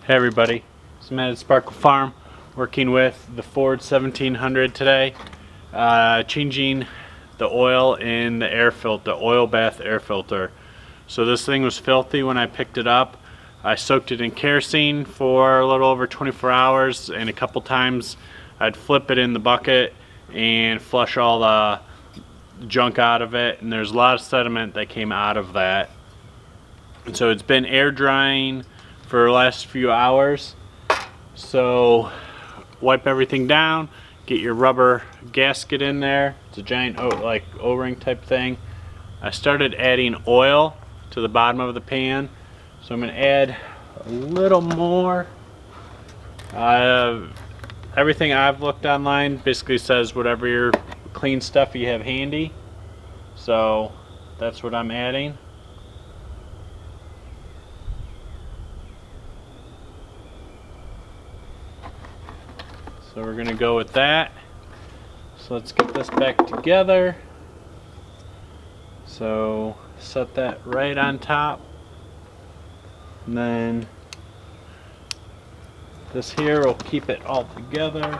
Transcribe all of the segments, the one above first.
Hey everybody, so I'm at Sparkle Farm working with the Ford 1700 today, changing the oil in the air filter, the oil bath air filter. So this thing was filthy when I picked it up. I soaked it in kerosene for a little over 24 hours, and a couple times I'd flip it in the bucket and flush all the junk out of it, and there's a lot of sediment that came out of that. And so it's been air drying for the last few hours. So wipe everything down, get your rubber gasket in there. It's a giant like O-ring type thing. I started adding oil to the bottom of the pan, so I'm going to add a little more. Everything I've looked online basically says whatever your clean stuff you have handy, so that's what I'm adding. So we're going to go with that. So let's get this back together. So set that right on top. And then this here will keep it all together.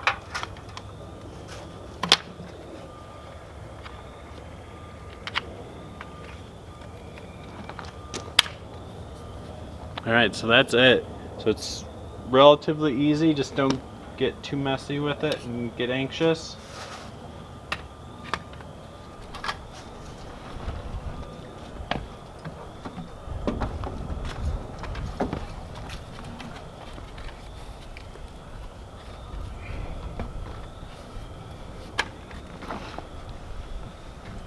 Alright, so that's it. So it's relatively easy, just don't get too messy with it and get anxious.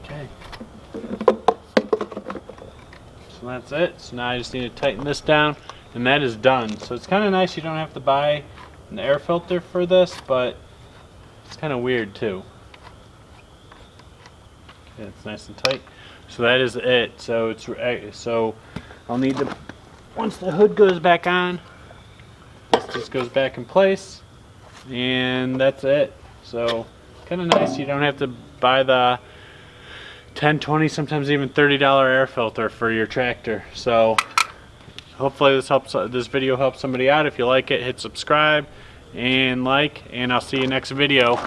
Okay. So that's it. So now I just need to tighten this down, and that is done. So it's kind of nice you don't have to buy an air filter for this, but it's kind of weird too. Okay, it's nice and tight. So that is it. So I'll need to, once the hood goes back on, this just goes back in place, and that's it. So kind of nice. You don't have to buy the 10, 20, sometimes even $30 air filter for your tractor. So hopefully this video helps somebody out. If you like it, hit subscribe and like, and I'll see you next video.